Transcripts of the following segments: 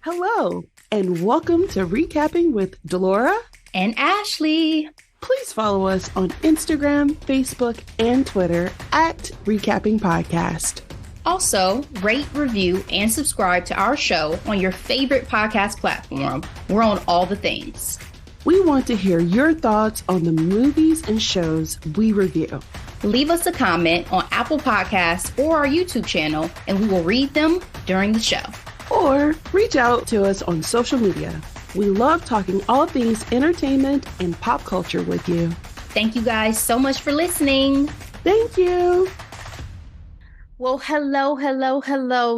Hello, and welcome to Recapping with Delora and Ashley. Please follow us on Instagram, Facebook, and Twitter at Recapping Podcast. Also, rate, review, and subscribe to our show on your favorite podcast platform. We're on all the things. We want to hear your thoughts on the movies and shows we review. Leave us a comment on Apple Podcasts or our YouTube channel, and we will read them during the show. Or reach out to us on social media. We love talking all things entertainment and pop culture with you. Thank you guys so much for listening. Thank you. Well, hello,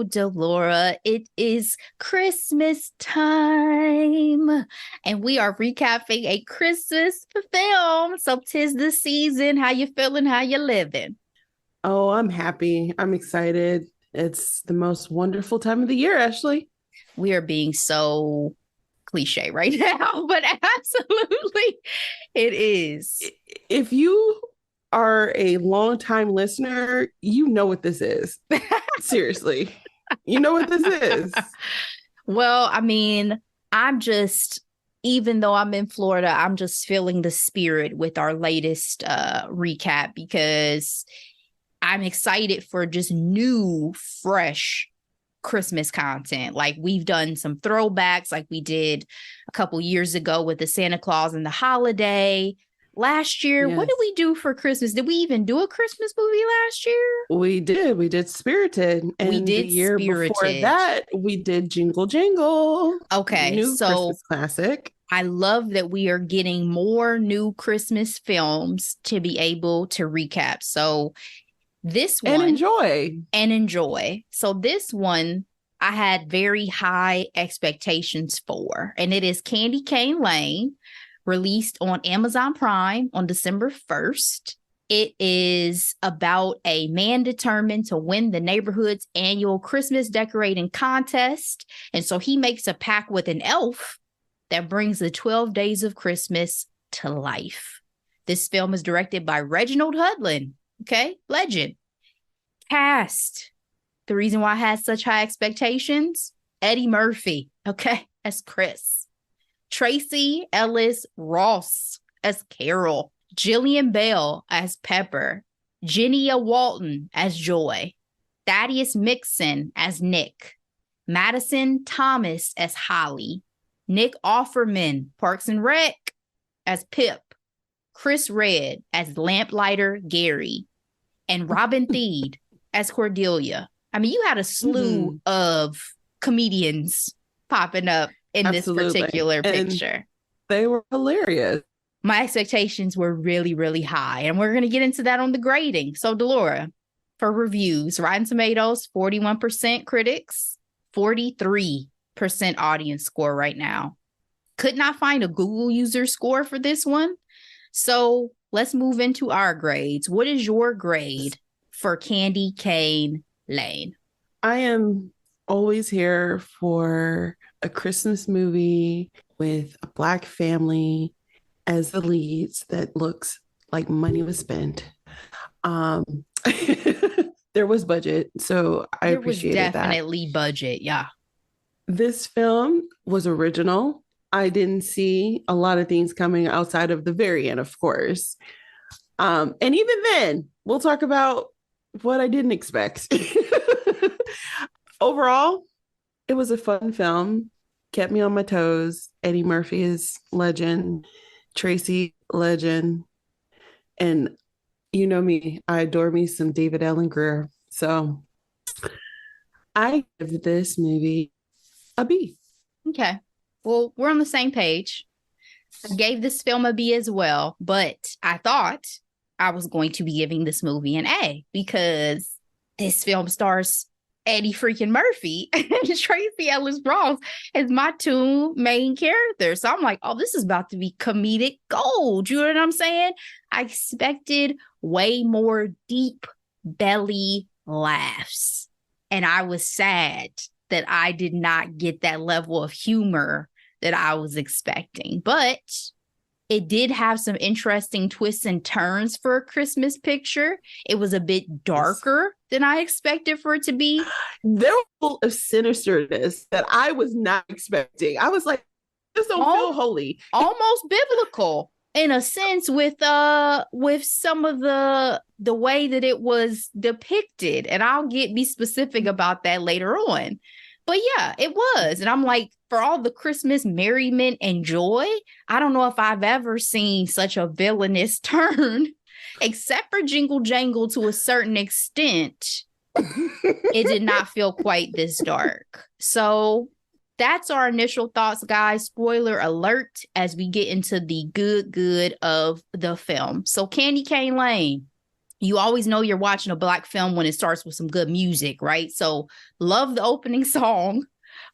Delora. It is Christmas time, and we are recapping a Christmas film. So 'tis the season. How you feeling? How you living? Oh, I'm happy. I'm excited. It's the most wonderful time of the year, Ashley. We are being so cliche right now, but absolutely it is. If you are a longtime listener, you know what this is. Seriously. You know what this is. Well, I mean, even though I'm in Florida, I'm just feeling the spirit with our latest recap because I'm excited for just new, fresh Christmas content. Like we've done some throwbacks like we did a couple years ago with the Santa Claus and the Holiday. Last year, yes. What did we do for Christmas? Did we even do a Christmas movie last year? We did. We did Spirited. And we did the year Spirited. Before that, we did Jingle Jangle. Okay, new Christmas classic. I love that we are getting more new Christmas films to be able to recap. So this one and enjoy. So this one I had very high expectations for, and it is Candy Cane Lane, released on Amazon Prime on December 1st. It is about a man determined to win the neighborhood's annual Christmas decorating contest. And so he makes a pact with an elf that brings the 12 days of Christmas to life. This film is directed by Reginald Hudlin. Okay, legend. Cast. The reason why I had such high expectations, Eddie Murphy, okay, as Chris. Tracee Ellis Ross as Carol. Jillian Bell as Pepper. Jenia Walton as Joy. Thaddeus Mixon as Nick. Madison Thomas as Holly. Nick Offerman, Parks and Rec, as Pip. Chris Redd as Lamplighter Gary. And Robin Thede as Cordelia. I mean, you had a slew of comedians popping up in Absolutely. This particular picture. They were hilarious. My expectations were really, really high. And we're going to get into that on the grading. So, Delora, for reviews, Rotten Tomatoes, 41% critics, 43% audience score right now. Could not find a Google user score for this one. So let's move into our grades. What is your grade for Candy Cane Lane? I am always here for a Christmas movie with a Black family as the leads that looks like money was spent. There was budget, so I appreciated that. There was definitely budget, yeah. This film was original. I didn't see a lot of things coming outside of the very end, of course. And even then, we'll talk about what I didn't expect. Overall, it was a fun film. Kept me on my toes. Eddie Murphy is legend. Tracee, legend. And you know me, I adore me some David Allen Greer. So I give this movie a B. Okay. Well, we're on the same page. I gave this film a B as well, but I thought I was going to be giving this movie an A because this film stars Eddie freaking Murphy and Tracee Ellis Ross as my two main characters. So I'm like, oh, this is about to be comedic gold. You know what I'm saying? I expected way more deep belly laughs. And I was sad that I did not get that level of humor that I was expecting. But It did have some interesting twists and turns for a Christmas picture. It was a bit darker than I expected for it to be. There was full of sinisterness that I was not expecting. I was like, this don't feel holy. Almost biblical in a sense with some of the way that it was depicted. And I'll be specific about that later on. But yeah, it was. And I'm like, for all the Christmas merriment and joy, I don't know if I've ever seen such a villainous turn, except for Jingle Jangle to a certain extent. It did not feel quite this dark. So that's our initial thoughts, guys. Spoiler alert as we get into the good of the film. So Candy Cane Lane, you always know you're watching a Black film when it starts with some good music, right? So love the opening song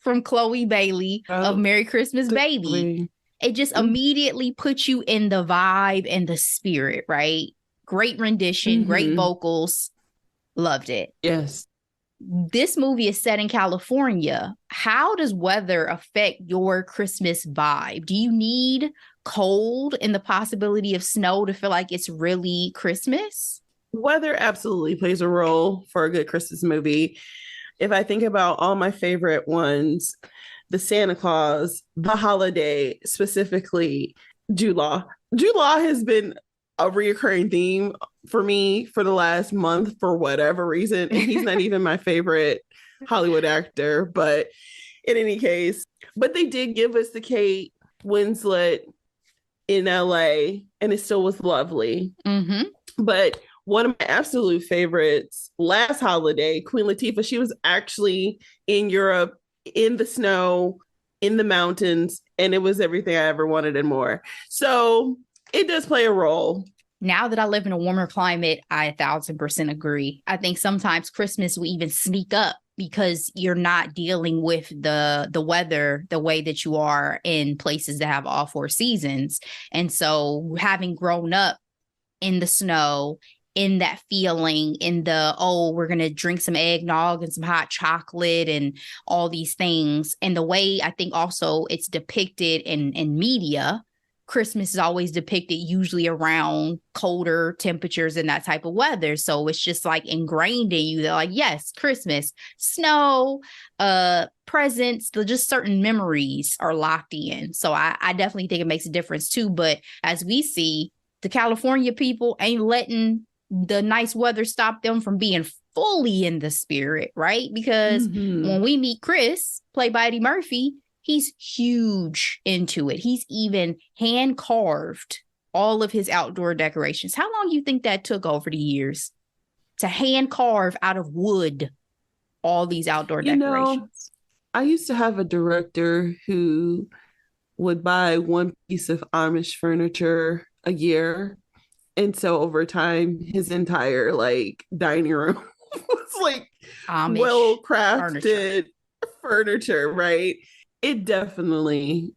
from Chloe Bailey of Merry Christmas, Baby. It just immediately puts you in the vibe and the spirit, right? Great rendition, great vocals. Loved it. Yes. This movie is set in California. How does weather affect your Christmas vibe? Do you need cold and the possibility of snow to feel like it's really Christmas? Weather absolutely plays a role for a good Christmas movie. If I think about all my favorite ones, the Santa Claus, the holiday, specifically Jude Law. Jude Law has been a reoccurring theme for me for the last month for whatever reason. And he's not even my favorite Hollywood actor, but in any case, but they did give us the Kate Winslet in LA and it still was lovely. But one of my absolute favorites last holiday, Queen Latifah, she was actually in Europe, in the snow, in the mountains, and it was everything I ever wanted and more. So it does play a role. Now that I live in a warmer climate, I 1,000% agree. I think sometimes Christmas will even sneak up because you're not dealing with the weather the way that you are in places that have all four seasons. And so having grown up in the snow, in that feeling, in the, we're going to drink some eggnog and some hot chocolate and all these things. And the way I think also it's depicted in media, Christmas is always depicted usually around colder temperatures and that type of weather. So it's just like ingrained in you that like, yes, Christmas, snow, presents, just certain memories are locked in. So I definitely think it makes a difference too. But as we see, the California people ain't letting the nice weather stop them from being fully in the spirit, right? Because when we meet Chris, played by Eddie Murphy, he's huge into it. He's even hand carved all of his outdoor decorations. How long do you think that took over the years to hand carve out of wood all these outdoor decorations? I used to have a director who would buy one piece of Amish furniture a year. And so over time, his entire dining room was like Amish well-crafted furniture, right? It definitely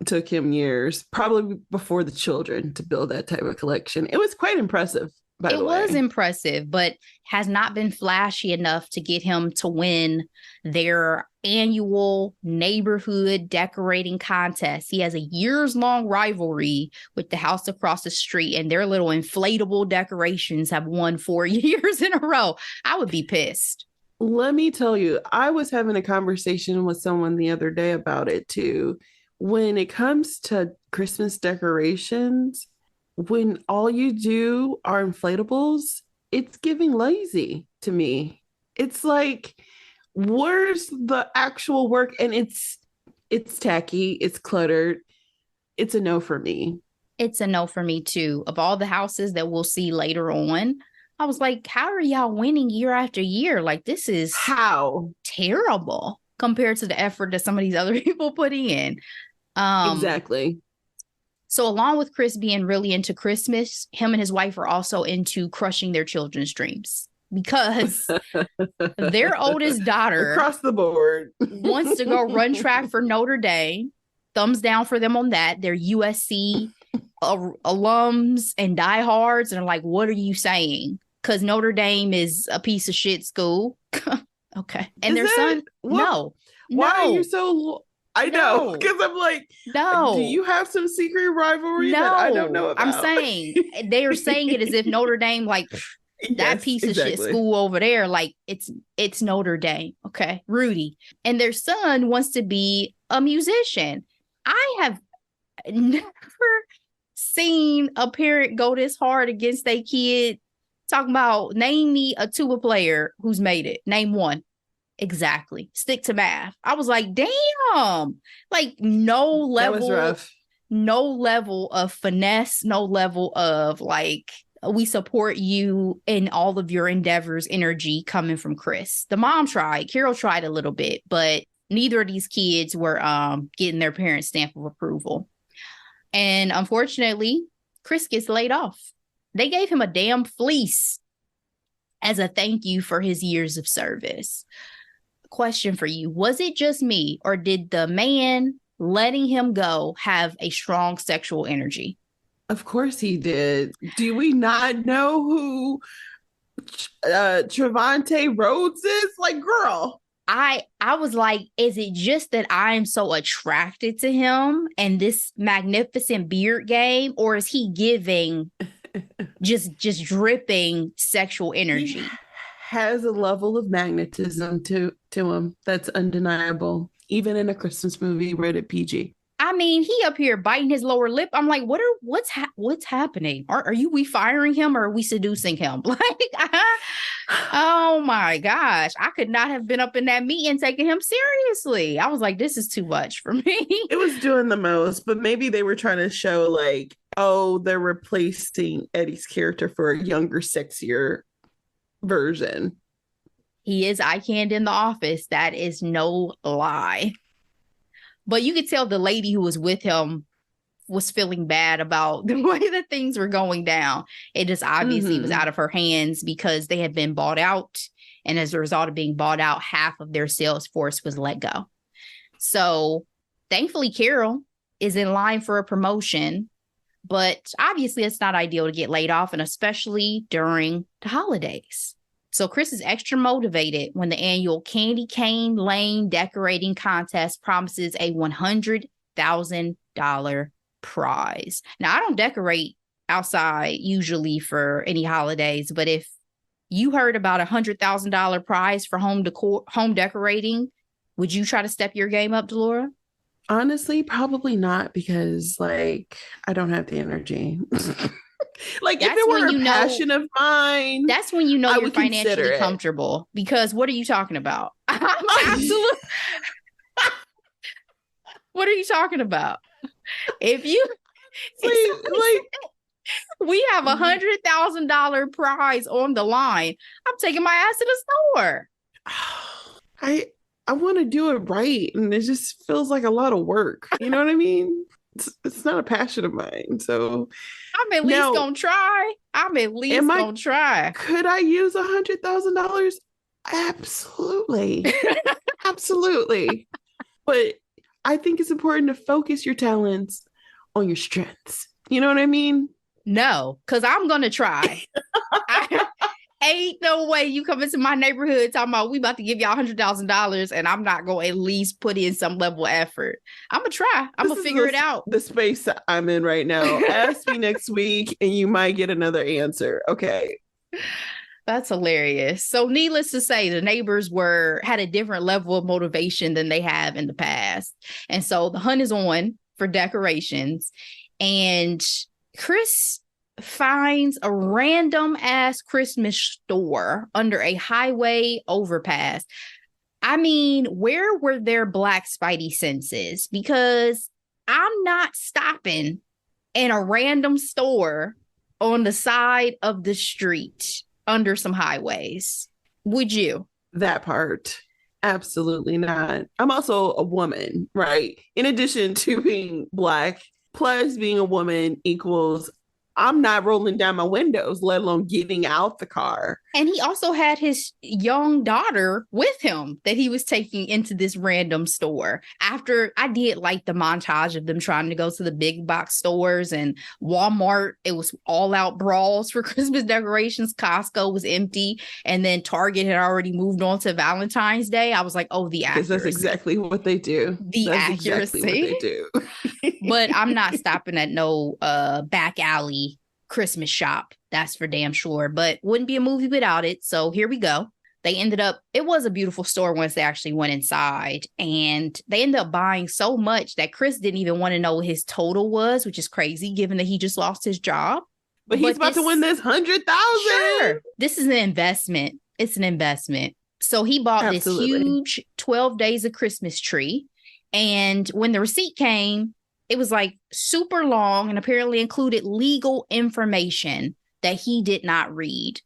took him years, probably before the children, to build that type of collection. It was quite impressive, by the way. It was impressive, but has not been flashy enough to get him to win their annual neighborhood decorating contest. He has a years-long rivalry with the house across the street, and their little inflatable decorations have won 4 years in a row. I would be pissed. Let me tell you, I was having a conversation with someone the other day about it too. When it comes to Christmas decorations, when all you do are inflatables, it's giving lazy to me. It's like, where's the actual work? And it's tacky, it's cluttered. It's a no for me. It's a no for me too. Of all the houses that we'll see later on, I was like, how are y'all winning year after year? Like, this is terrible compared to the effort that some of these other people put in. Exactly. So along with Chris being really into Christmas, him and his wife are also into crushing their children's dreams because their oldest daughter across the board wants to go run track for Notre Dame. Thumbs down for them on that. They're USC alums and diehards. And are like, what are you saying? Because Notre Dame is a piece of shit school. Okay. And their son, no. Why are you so I know, because I'm like, no. Do you have some secret rivalry that I don't know about? I'm saying they are saying it as if Notre Dame, like that piece of shit school over there, like it's Notre Dame, okay, Rudy, and their son wants to be a musician. I have never seen a parent go this hard against their kid. Talking about, name me a tuba player who's made it. Name one. Exactly. Stick to math. I was like, damn. Like no level. That was rough. No level of finesse. No level of like, we support you in all of your endeavors, energy coming from Chris. The mom tried. Carol tried a little bit, but neither of these kids were getting their parents' stamp of approval. And unfortunately, Chris gets laid off. They gave him a damn fleece as a thank you for his years of service. Question for you. Was it just me, or did the man letting him go have a strong sexual energy? Of course he did. Do we not know who Trevante Rhodes is? Like, girl. I was like, is it just that I'm so attracted to him and this magnificent beard game, or is he giving just dripping sexual energy? He has a level of magnetism to him that's undeniable, even in a Christmas movie rated PG. I mean, he up here biting his lower lip. I'm like, what's happening? Are we firing him, or are we seducing him? Like, oh my gosh, I could not have been up in that meeting taking him seriously. I was like, this is too much for me. It was doing the most, but maybe they were trying to show like, oh, they're replacing Eddie's character for a younger, sexier version. He is eye candy in The Office. That is no lie. But you could tell the lady who was with him was feeling bad about the way that things were going down. It just obviously was out of her hands because they had been bought out. And as a result of being bought out, half of their sales force was let go. So thankfully, Carol is in line for a promotion. But obviously, it's not ideal to get laid off, and especially during the holidays. So Chris is extra motivated when the annual Candy Cane Lane decorating contest promises a $100,000 prize. Now, I don't decorate outside usually for any holidays, but if you heard about $100,000 prize for home decorating, would you try to step your game up, Delora? Honestly, probably not, because like I don't have the energy. Like, that's if it were a passion of mine, that's when you know you're financially comfortable. Because what are you talking about? Absolutely. What are you talking about? If you we have $100,000 prize on the line, I'm taking my ass to the store. I want to do it right, and it just feels like a lot of work. You know what I mean? It's not a passion of mine, so I'm at least gonna try. Could I use $100,000? Absolutely, absolutely. But I think it's important to focus your talents on your strengths. You know what I mean? No, because I'm gonna try. Ain't no way you come into my neighborhood talking about we about to give y'all $100,000 and I'm not going to at least put in some level of effort. I'm going to try. I'm going to figure it out. The space I'm in right now. Ask me next week and you might get another answer. Okay. That's hilarious. So needless to say, the neighbors had a different level of motivation than they have in the past. And so the hunt is on for decorations. And Chris finds a random ass Christmas store under a highway overpass. I mean, where were their black spidey senses? Because I'm not stopping in a random store on the side of the street under some highways. Would you? That part. Absolutely not. I'm also a woman, right? In addition to being black, plus being a woman equals I'm not rolling down my windows, let alone getting out the car. And he also had his young daughter with him that he was taking into this random store. After I did like the montage of them trying to go to the big box stores and Walmart, it was all out brawls for Christmas decorations. Costco was empty. And then Target had already moved on to Valentine's Day. I was like, oh, the accuracy. Because that's exactly what they do. That's accuracy. Exactly what they do. But I'm not stopping at no back alley Christmas shop. That's for damn sure. But wouldn't be a movie without it. So here we go. They ended up, it was a beautiful store once they actually went inside. And they ended up buying so much that Chris didn't even want to know what his total was, which is crazy given that he just lost his job. But he's about to win this $100,000. Sure. This is an investment. It's an investment. So he bought this huge 12 Days of Christmas tree. And when the receipt came, it was like super long and apparently included legal information that he did not read.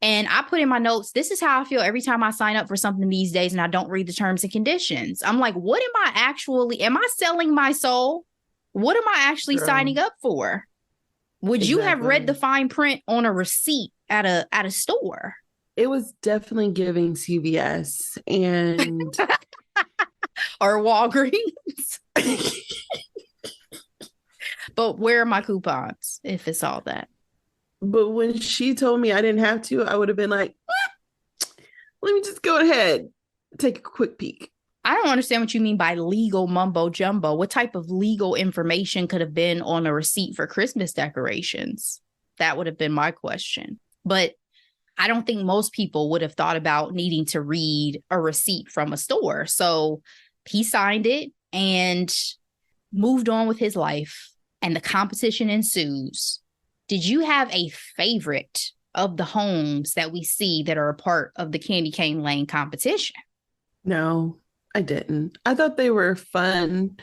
And I put in my notes, this is how I feel every time I sign up for something these days and I don't read the terms and conditions. I'm like, what am I selling my soul? What am I actually signing up for? Would you have read the fine print on a receipt at a store? It was definitely giving CVS and or Walgreens. But where are my coupons if it's all that? But when she told me I didn't have to, I would have been like, let me just go ahead, take a quick peek. I don't understand what you mean by legal mumbo jumbo. What type of legal information could have been on a receipt for Christmas decorations? That would have been my question. But I don't think most people would have thought about needing to read a receipt from a store. So he signed it and moved on with his life, and the competition ensues. Did you have a favorite of the homes that we see that are a part of the Candy Cane Lane competition? No, I didn't. I thought they were fun,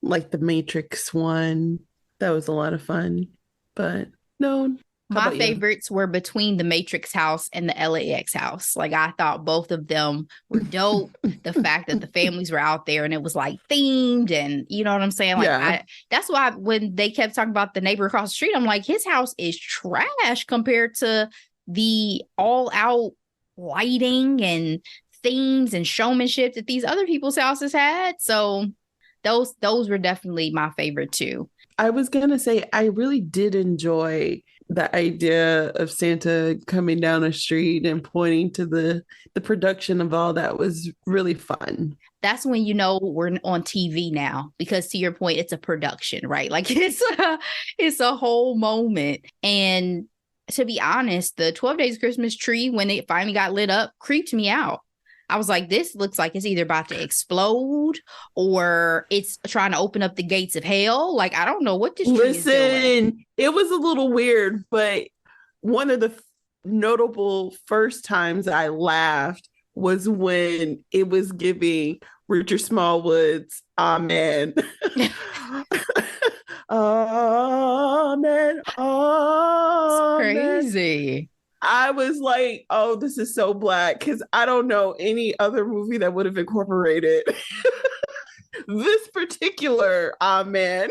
like the Matrix one. That was a lot of fun, but no. My favorites were between the Matrix house and the LAX house. Like, I thought both of them were dope. The fact that the families were out there and it was like themed, and you know what I'm saying? Like, that's why when they kept talking about the neighbor across the street, I'm like, his house is trash compared to the all out lighting and themes and showmanship that these other people's houses had. So those were definitely my favorite too. I was going to say, I really did enjoy the idea of Santa coming down a street and pointing to the production of all that. Was really fun. That's when you know we're on TV now, because to your point, it's a production, right? Like it's a whole moment. And to be honest, the 12 Days Christmas tree, when it finally got lit up, creeped me out. I was like, this looks like it's either about to explode or it's trying to open up the gates of hell. Like, I don't know what this tree is doing. It was a little weird, but one of the notable first times I laughed was when it was giving Richard Smallwood's Amen. Amen. Amen. It's crazy. I was like, oh, this is so Black, because I don't know any other movie that would have incorporated this particular Amen.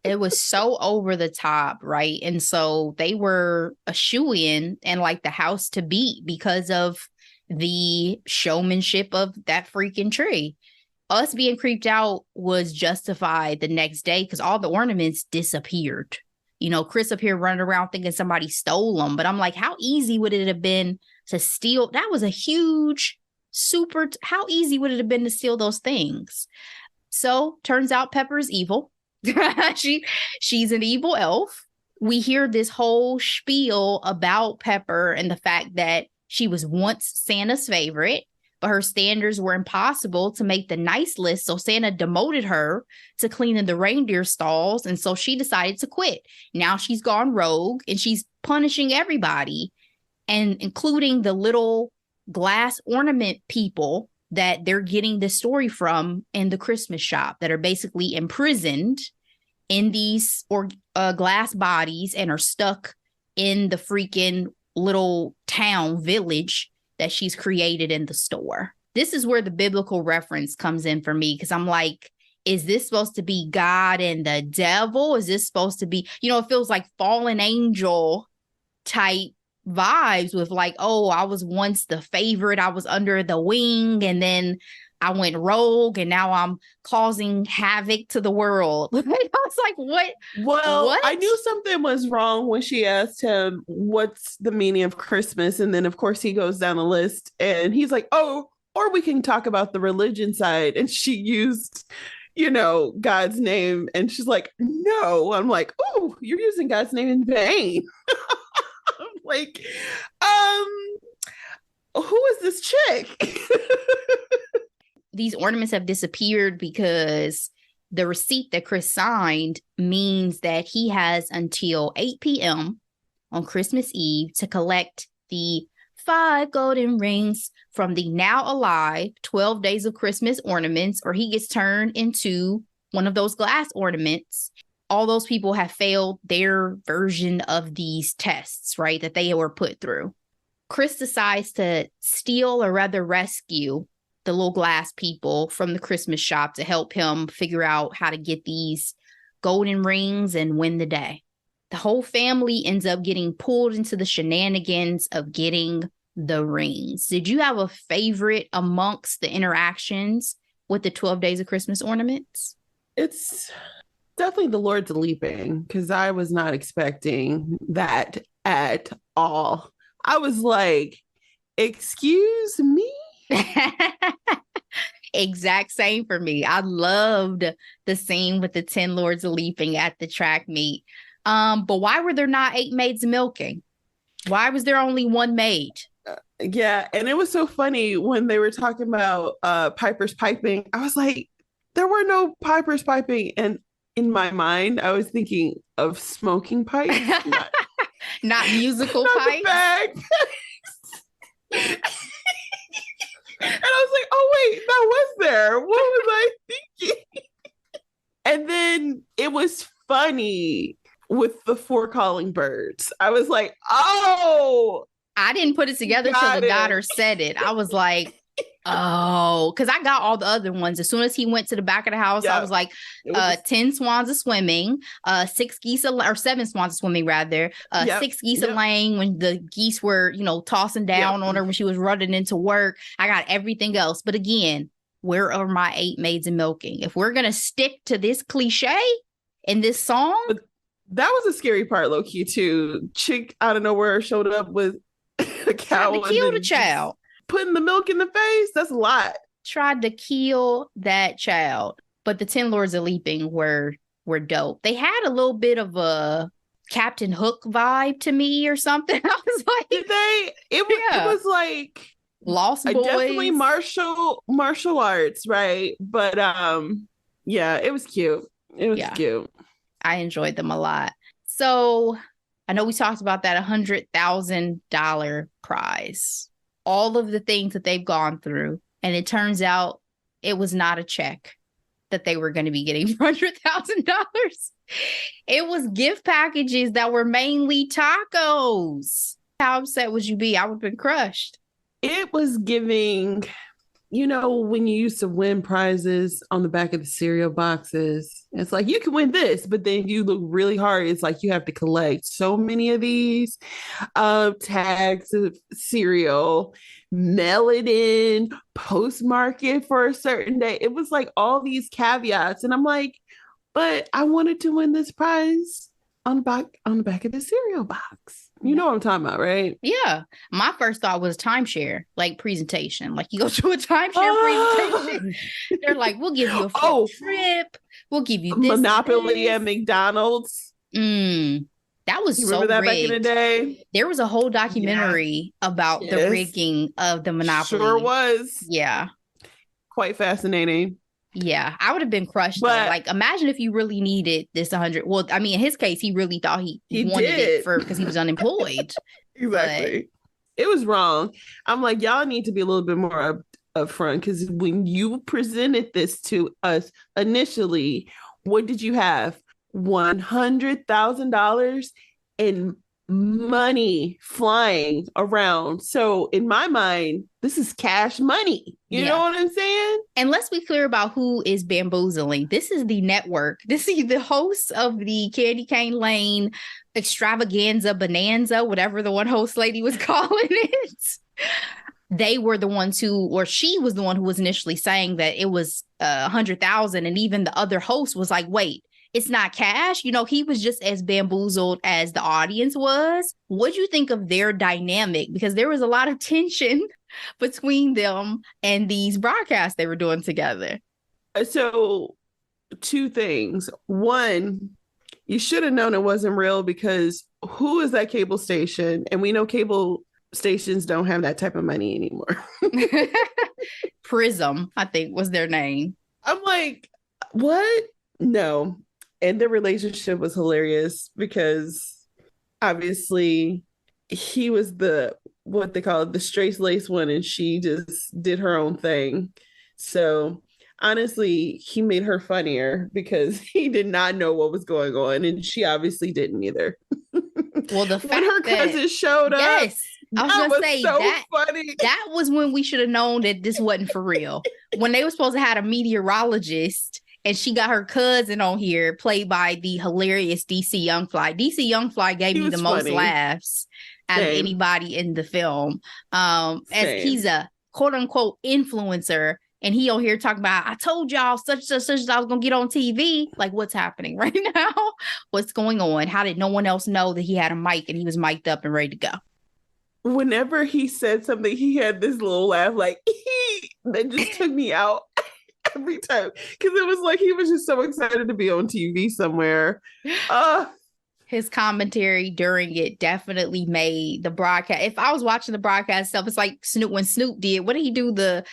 It was so over the top, right? And so they were a shoo-in and like the house to beat because of the showmanship of that freaking tree. Us being creeped out was justified the next day because all the ornaments disappeared. You know, Chris up here running around thinking somebody stole them. But I'm like, how easy would it have been to steal? That was a huge, how easy would it have been to steal those things? So turns out Pepper's evil. She's an evil elf. We hear this whole spiel about Pepper and the fact that she was once Santa's favorite, but her standards were impossible to make the nice list. So Santa demoted her to cleaning the reindeer stalls. And so she decided to quit. Now she's gone rogue and she's punishing everybody, and including the little glass ornament people that they're getting the story from in the Christmas shop that are basically imprisoned in these glass bodies and are stuck in the freaking little town village that she's created in the store. This is where the biblical reference comes in for me, because I'm like, is this supposed to be God and the devil? Is this supposed to be, it feels like fallen angel type vibes with like, oh, I was once the favorite. I was under the wing and then I went rogue and now I'm causing havoc to the world. I was like, what? Well, what? I knew something was wrong when she asked him, what's the meaning of Christmas? And then, of course, he goes down the list and he's like, oh, or we can talk about the religion side. And she used, God's name. And she's like, no. I'm like, oh, you're using God's name in vain. I'm like, who is this chick? These ornaments have disappeared because the receipt that Chris signed means that he has until 8 p.m. on Christmas Eve to collect the 5 golden rings from the now alive 12 Days of Christmas ornaments, or he gets turned into one of those glass ornaments. All those people have failed their version of these tests, right, that they were put through. Chris decides to steal, or rather rescue, the little glass people from the Christmas shop to help him figure out how to get these golden rings and win the day. The whole family ends up getting pulled into the shenanigans of getting the rings. Did you have a favorite amongst the interactions with the 12 Days of Christmas ornaments? It's definitely the Lord's Leaping, because I was not expecting that at all. I was like, excuse me? Exact same for me. I loved the scene with the 10 lords leaping at the track meet. But why were there not 8 maids milking? Why was there only 1 maid? Yeah, and it was so funny when they were talking about pipers piping. I was like, there were no pipers piping, and in my mind, I was thinking of smoking pipes, not musical not pipes. The bag. And I was like, oh, wait, that was there. What was I thinking? And then it was funny with the 4 calling birds. I was like, oh. I didn't put it together till the daughter said it. I was like, oh, because I got all the other ones. As soon as he went to the back of the house, I was like, 10 swans are swimming, 6 geese, or 7 swans are swimming rather, 6 geese are laying when the geese were, tossing down on her when she was running into work. I got everything else. But again, where are my 8 maids and milking? If we're going to stick to this cliche in this song. But that was a scary part, low key, too. Chick out of nowhere showed up with a cow. Tried to kill the child. Putting the milk in the face, that's a lot. Tried to kill that child. But the 10 Lords of Leaping were dope. They had a little bit of a Captain Hook vibe to me or something. I was like, did they? It was like Lost Boys. Definitely martial arts, right? But yeah, it was cute. It was cute. I enjoyed them a lot. So I know we talked about that $100,000 prize. All of the things that they've gone through. And it turns out it was not a check that they were going to be getting for $100,000. It was gift packages that were mainly tacos. How upset would you be? I would have been crushed. It was giving, when you used to win prizes on the back of the cereal boxes, it's like, you can win this, but then you look really hard. It's like you have to collect so many of these tags of cereal, mail it in, postmark it for a certain day. It was like all these caveats. And I'm like, but I wanted to win this prize on the back of the cereal box. You know what I'm talking about, right? Yeah. My first thought was timeshare, like presentation. Like you go to a timeshare presentation. They're like, we'll give you a full trip. We'll give you this. Monopoly at McDonald's. That was you remember that rigged. Back in the day? There was a whole documentary about the rigging of the Monopoly. Sure was. Yeah. Quite fascinating. Yeah, I would have been crushed. But, though. Like, imagine if you really needed this 100. Well, I mean, in his case, he really thought he wanted it because he was unemployed. Exactly. But it was wrong. I'm like, y'all need to be a little bit more upfront, because when you presented this to us initially, what did you have? $100,000 and money flying around. So in my mind, this is cash money. You know what I'm saying? And let's be clear about who is bamboozling. This is the network. This is the host of the Candy Cane Lane extravaganza bonanza, whatever the one host lady was calling it. They were the ones who, or she was the one who was initially saying that it was 100,000. And even the other host was like, wait, it's not cash. You know, he was just as bamboozled as the audience was. What'd you think of their dynamic? Because there was a lot of tension between them and these broadcasts they were doing together. So, two things. One, you should have known it wasn't real, because who is that cable station? And we know cable stations don't have that type of money anymore. Prism, I think, was their name. I'm like, what? No. And the relationship was hilarious, because obviously he was the, what they call it, the straight lace one, and she just did her own thing. So honestly, he made her funnier because he did not know what was going on, and she obviously didn't either. Well, the fact when her cousin showed up, yes, I was gonna say so that funny. That was when we should have known that this wasn't for real. When they were supposed to have a meteorologist, and she got her cousin on here, played by the hilarious DC Young Fly. DC Young Fly gave me the most laughs out of anybody in the film. As he's a quote unquote influencer, and he on here talking about, I told y'all such I was gonna get on TV. Like, what's happening right now? What's going on? How did no one else know that he had a mic and he was mic'd up and ready to go? Whenever he said something, he had this little laugh, like that just took me out every time, because it was like he was just so excited to be on TV somewhere. His commentary during it definitely made the broadcast. If I was watching the broadcast stuff, it's like when Snoop did. What did he do? The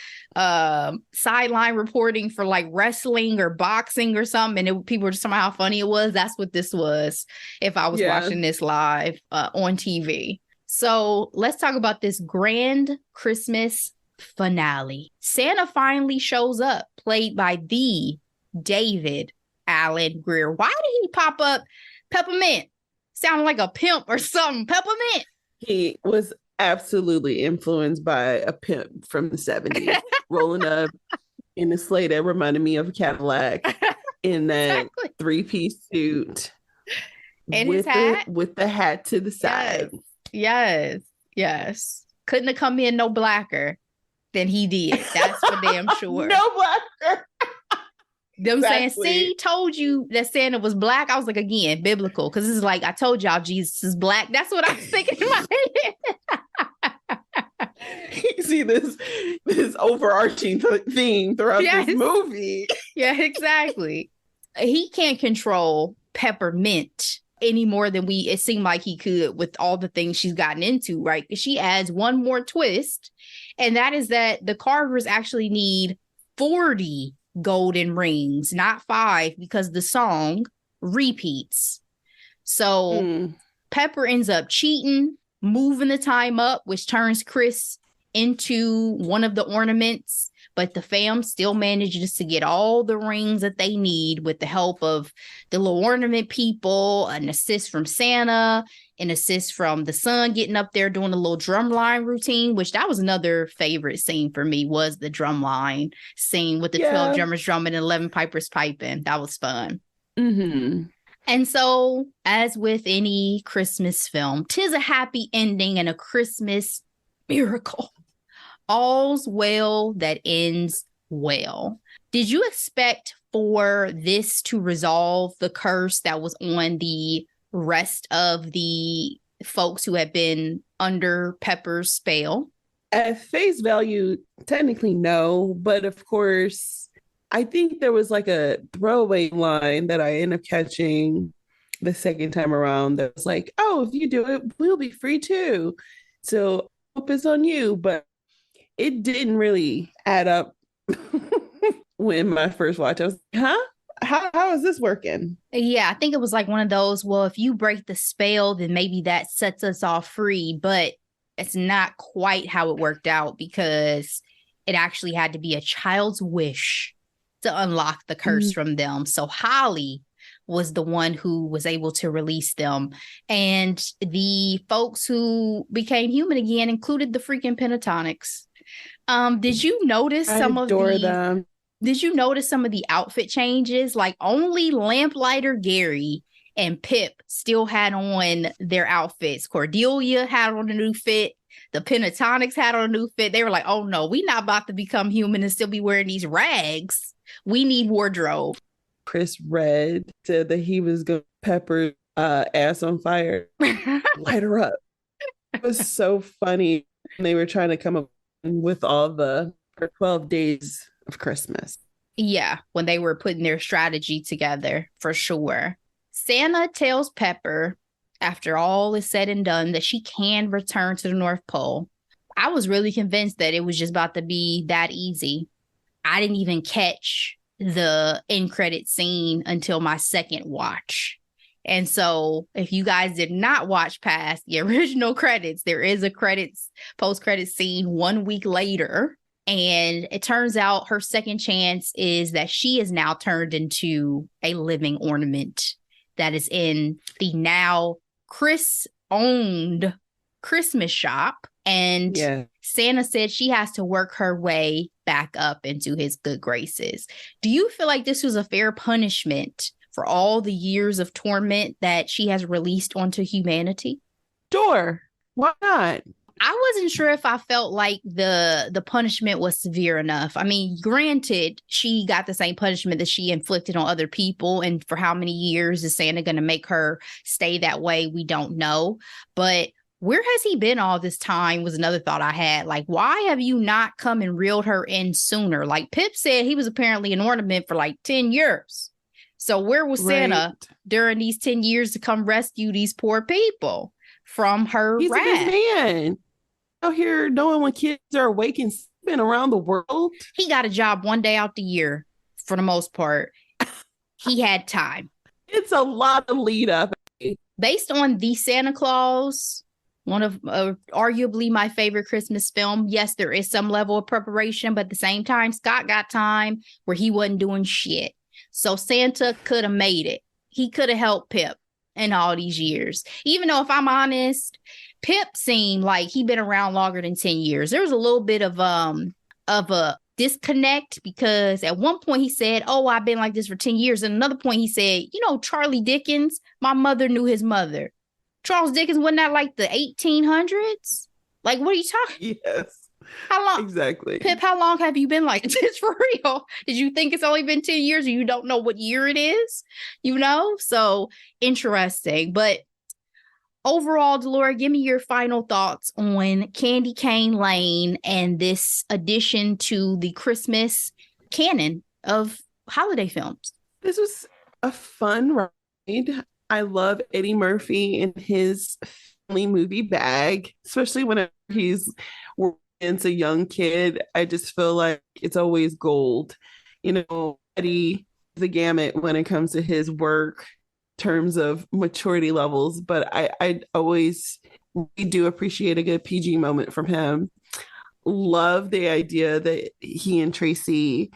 sideline reporting for like wrestling or boxing or something, and people were just talking about how funny it was. That's what this was. If I was watching this live on TV. So let's talk about this grand Christmas finale. Santa finally shows up, played by the David Alan Grier. Why did he pop up Peppermint? Sounded like a pimp or something. Peppermint. He was absolutely influenced by a pimp from the 70s, rolling up in a sleigh that reminded me of a Cadillac, in that three-piece suit, and with his hat, with the hat to the side. Yes. Couldn't have come in no blacker than he did. That's for damn sure. No blacker. Them saying, see, told you that Santa was black. I was like, again, biblical, because it's like, I told y'all Jesus is black. That's what I was thinking in my head. You see this overarching theme throughout this movie. Yeah, exactly. He can't control Peppermint any more than it seemed like he could with all the things she's gotten into, right? She adds one more twist, and that is that the Carvers actually need 40 golden rings, not 5, because the song repeats. So Pepper ends up cheating, moving the time up, which turns Chris into one of the ornaments, but the fam still manages to get all the rings that they need with the help of the little ornament people, an assist from Santa, an assist from the son getting up there doing a little drumline routine, which that was another favorite scene for me, was the drumline scene with the 12 drummers drumming and 11 pipers piping. That was fun. Mm-hmm. And so, as with any Christmas film, 'tis a happy ending and a Christmas miracle. All's well that ends well. Did you expect for this to resolve the curse that was on the rest of the folks who had been under Pepper's spell? At face value, technically no, but of course, I think there was like a throwaway line that I ended up catching the second time around that was like, oh, if you do it, we'll be free too. So hope it's on you. But it didn't really add up when my first watch. I was like, huh? How is this working? Yeah, I think it was like one of those, well, if you break the spell, then maybe that sets us all free. But it's not quite how it worked out, because it actually had to be a child's wish to unlock the curse from them. So Holly was the one who was able to release them. And the folks who became human again included the freaking Pentatonics. Did you notice them? Did you notice some of the outfit changes? Like only Lamplighter Gary and Pip still had on their outfits. Cordelia had on a new fit. The Pentatonics had on a new fit. They were like, oh no, we not about to become human and still be wearing these rags. We need wardrobe. Chris Red said that he was going to pepper ass on fire. Light her up. It was so funny. They were trying to come up with all the 12 days of Christmas. Yeah, when they were putting their strategy together, for sure. Santa tells Pepper, after all is said and done, that she can return to the North Pole. I was really convinced that it was just about to be that easy. I didn't even catch the end credit scene until my second watch. And so if you guys did not watch past the original credits, there is a post-credit scene 1 week later. And it turns out her second chance is that she is now turned into a living ornament that is in the now Chris-owned Christmas shop. And Santa said she has to work her way back up into his good graces. Do you feel like this was a fair punishment for all the years of torment that she has released onto humanity? Sure. Why not? I wasn't sure if I felt like the punishment was severe enough. I mean, granted, she got the same punishment that she inflicted on other people. And for how many years is Santa going to make her stay that way? We don't know. But where has he been all this time was another thought I had. Like, why have you not come and reeled her in sooner? Like Pip said, he was apparently an ornament for like 10 years. So where was Santa during these 10 years to come rescue these poor people from her He's wrath? A big man. Out here knowing when kids are awake and sleeping around the world. He got a job one day out the year for the most part. He had time. It's a lot of lead up. Based on The Santa Claus, one of arguably my favorite Christmas film. Yes, there is some level of preparation, but at the same time, Scott got time where he wasn't doing shit. So Santa could have made it. He could have helped Pip in all these years. Even though, if I'm honest, Pip seemed like he'd been around longer than 10 years. There was a little bit of a disconnect because at one point he said, oh, I've been like this for 10 years. And another point he said, you know, Charlie Dickens, my mother knew his mother. Charles Dickens, wasn't that like the 1800s? Like, what are you talking? Yes. How long? Exactly. Pip, how long have you been like this for real? Did you think it's only been 10 years or you don't know what year it is? You know? So interesting. But overall, Delora, give me your final thoughts on Candy Cane Lane and this addition to the Christmas canon of holiday films. This was a fun ride. I love Eddie Murphy and his family movie bag, especially whenever he's as a young kid. I just feel like it's always gold. You know, Eddie, the gamut when it comes to his work in terms of maturity levels, but I always really do appreciate a good PG moment from him. Love the idea that he and Tracee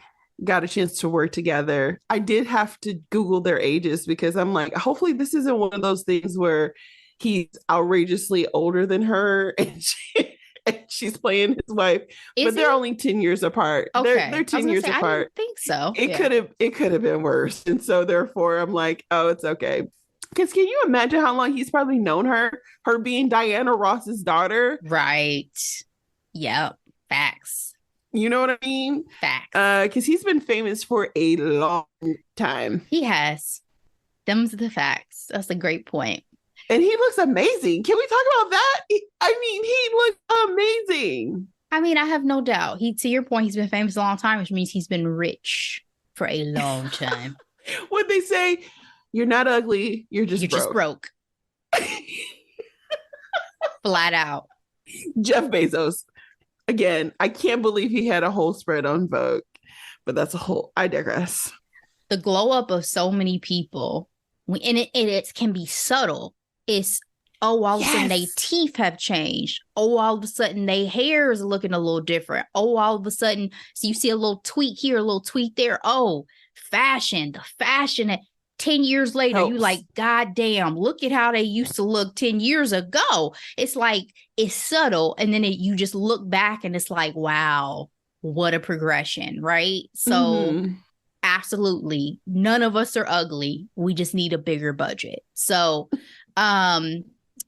got a chance to work together. I did have to Google their ages because I'm like, hopefully this isn't one of those things where he's outrageously older than her and she's playing his wife, but they're only 10 years apart. Okay. They're 10 years apart. I didn't think so. It could have been worse. And so therefore I'm like, oh, it's okay. Because can you imagine how long he's probably known her being Diana Ross's daughter? Right. Yep. Facts. You know what I mean? Facts. Because he's been famous for a long time. He has. Them's the facts. That's a great point. And he looks amazing. Can we talk about that? He looks amazing. I mean, I have no doubt. To your point, he's been famous a long time, which means he's been rich for a long time. What they say, you're not ugly, you're just broke. Flat out. Jeff Bezos. Again, I can't believe he had a whole spread on Vogue, but I digress. The glow up of so many people, and it can be subtle. It's, all of a sudden their teeth have changed. All of a sudden their hair is looking a little different. All of a sudden, so you see a little tweak here, a little tweak there. Oh, fashion, the fashion. 10 years later, Helps. you like, God damn, look at how they used to look 10 years ago. It's like, it's subtle. And then you just look back and it's like, wow, what a progression, right? So absolutely, none of us are ugly. We just need a bigger budget. So,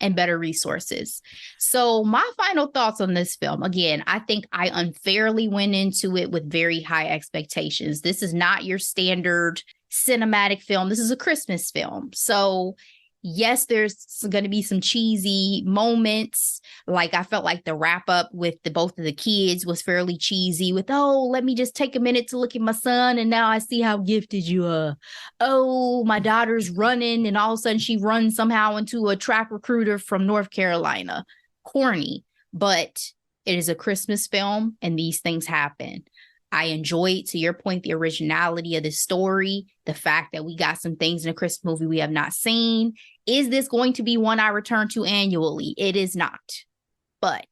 and better resources. So my final thoughts on this film, again, I think I unfairly went into it with very high expectations. This is not your standard cinematic film. This is a Christmas film. So yes, there's going to be some cheesy moments. Like I felt like the wrap up with both of the kids was fairly cheesy with, oh, let me just take a minute to look at my son. And now I see how gifted you are. Oh, my daughter's running. And all of a sudden she runs somehow into a track recruiter from North Carolina. Corny, but it is a Christmas film and these things happen. I enjoyed, to your point, the originality of the story, the fact that we got some things in a Christmas movie we have not seen. Is this going to be one I return to annually? It is not, but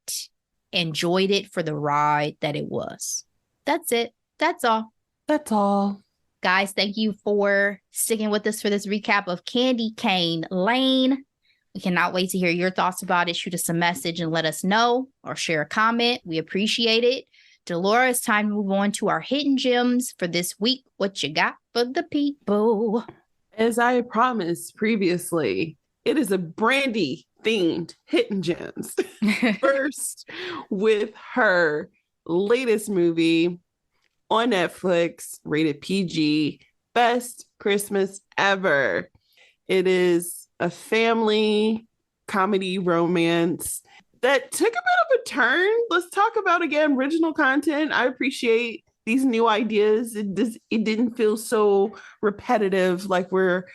enjoyed it for the ride that it was. That's it. That's all. That's all. Guys, thank you for sticking with us for this recap of Candy Cane Lane. We cannot wait to hear your thoughts about it. Shoot us a message and let us know, or share a comment. We appreciate it. Delora, it's time to move on to our hidden gems for this week. What you got for the people? As I promised previously, it is a Brandy themed hidden gems. First, with her latest movie on Netflix, rated PG, Best Christmas Ever. It is a family comedy romance that took a bit of a turn. Let's talk about, again, original content. I appreciate these new ideas. It didn't feel so repetitive like we're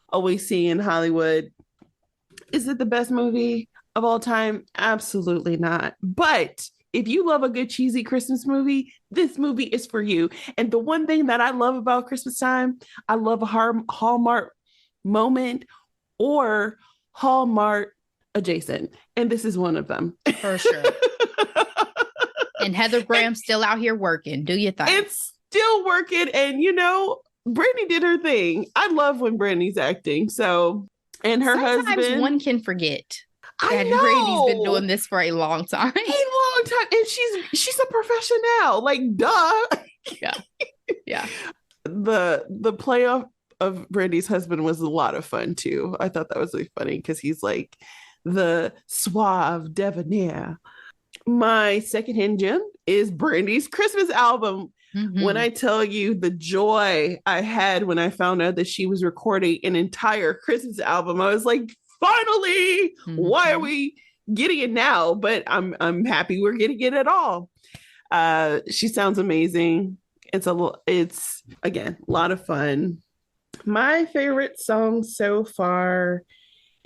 always seeing in Hollywood. Is it the best movie of all time? Absolutely not. But if you love a good cheesy Christmas movie, this movie is for you. And the one thing that I love about Christmas time, I love a Hallmark moment or Hallmark adjacent, and this is one of them for sure. And Heather Graham's still out here working. Do your thing. It's still working, and Brandy did her thing. I love when Brandy's acting. So, and her husband, one can forget that Brandy's been doing this for a long time. And she's a professional. Like, duh. Yeah. The playoff of Brandy's husband was a lot of fun too. I thought that was really funny because he's like the suave debonair. My second hidden gem is Brandy's Christmas album. When I tell you the joy I had when I found out that she was recording an entire Christmas album, I was like, finally, why are we getting it now? But I'm happy we're getting it at all. She sounds amazing. It's again, a lot of fun. My favorite song so far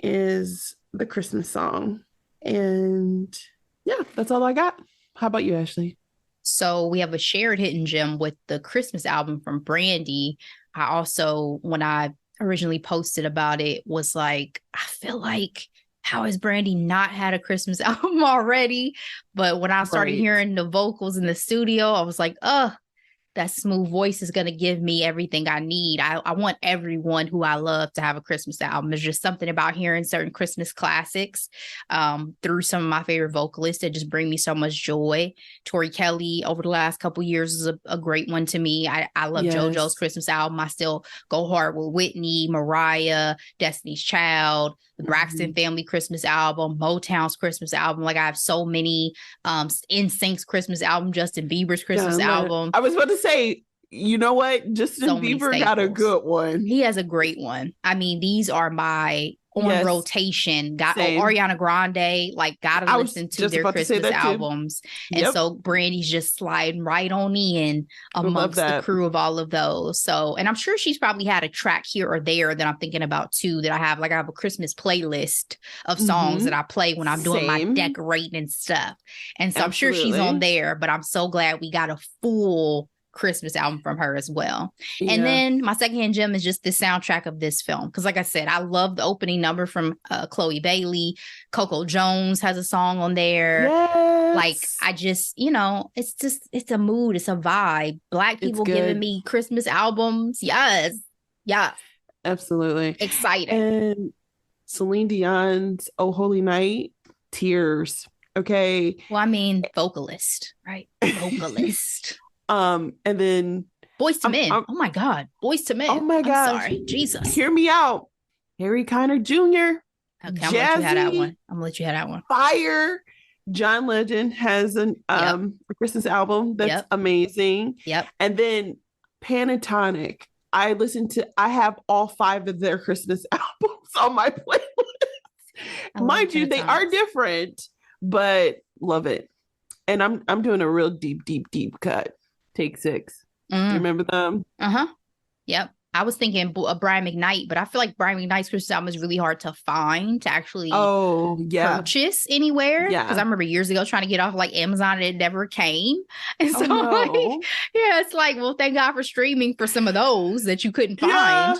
is the Christmas song. And yeah, that's all I got. How about you, Ashley? So we have a shared hidden gem with the Christmas album from Brandy. I also, when I originally posted about it, was like, I feel like, how has Brandy not had a Christmas album already? But when I started hearing the vocals in the studio, I was like, that smooth voice is going to give me everything I need. I want everyone who I love to have a Christmas album. There's just something about hearing certain Christmas classics through some of my favorite vocalists that just bring me so much joy. Tori Kelly over the last couple of years is a great one to me. I love JoJo's Christmas album. I still go hard with Whitney, Mariah, Destiny's Child, the Braxton Family Christmas album, Motown's Christmas album. Like I have so many, NSYNC's Christmas album, Justin Bieber's Christmas album. I was about to say, you know what? Justin Bieber got a good one. He has a great one. I mean, these are my rotation. Ariana Grande, like gotta listen to their Christmas albums. And so Brandy's just sliding right on in amongst the crew of all of those. So, and I'm sure she's probably had a track here or there that I'm thinking about too, that I have a Christmas playlist of songs that I play when I'm doing my decorating and stuff. And so I'm sure she's on there, but I'm so glad we got a full Christmas album from her as well. And then my second hidden gem is just the soundtrack of this film, because like I said, I love the opening number from Chloe Bailey. Coco Jones has a song on there. Like I just, it's a mood, it's a vibe. Black people giving me Christmas albums. Yes. Absolutely. Exciting. And Celine Dion's Oh Holy Night, tears. Okay. Well, I mean, vocalist, right? Vocalist. And then Boys to Men. Oh my God. Boys to Men. Oh my gosh. I'm sorry. Jesus. Hear me out. Harry Connick Jr. Okay, I'm gonna let you have that one. I'm gonna let you have that one. Fire. John Legend has a Christmas album that's amazing. Yep. And then Pentatonix. I have all 5 of their Christmas albums on my playlist. Mind you, they are different, but love it. And I'm doing a real deep cut. Take 6. Do you remember them? Yep. I was thinking Brian McKnight, but I feel like Brian McKnight's Christmas album is really hard to find, to actually purchase anywhere. Yeah. Because I remember years ago trying to get off like Amazon and it never came. And so it's like, well, thank God for streaming for some of those that you couldn't find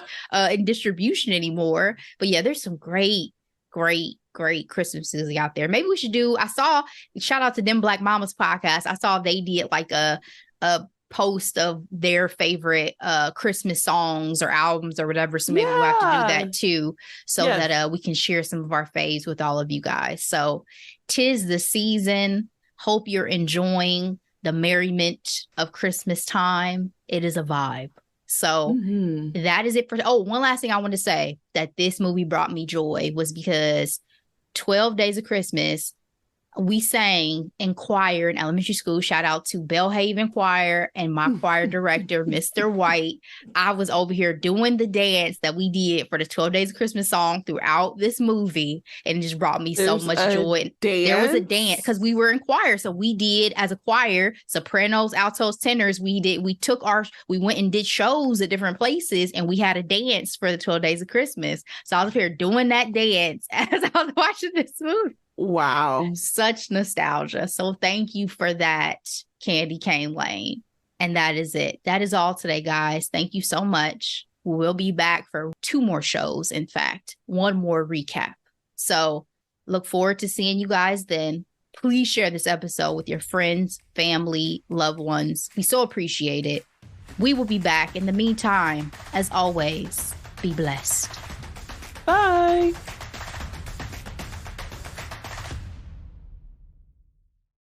in distribution anymore. But yeah, there's some great Christmases out there. Maybe we should shout out to Them Black Mamas podcast. I saw they did like a post of their favorite Christmas songs or albums or whatever, so maybe we'll have to do that too, so that we can share some of our faves with all of you guys. So 'tis the season. Hope you're enjoying the merriment of Christmas time. It is a vibe. So that is it for one last thing I want to say, that this movie brought me joy was because 12 Days of Christmas, we sang in choir in elementary school. Shout out to Bellhaven Choir and my choir director, Mr. White. I was over here doing the dance that we did for the 12 Days of Christmas song throughout this movie. And it just brought me so much joy. There was a dance because we were in choir. So we did, as a choir, sopranos, altos, tenors, we went and did shows at different places, and we had a dance for the 12 Days of Christmas. So I was here doing that dance as I was watching this movie. Wow. Such nostalgia. So thank you for that, Candy Cane Lane. And that is it. That is all today, guys. Thank you so much. We'll be back for 2 more shows. In fact, 1 more recap. So look forward to seeing you guys then. Please share this episode with your friends, family, loved ones. We so appreciate it. We will be back. In the meantime, as always, be blessed. Bye.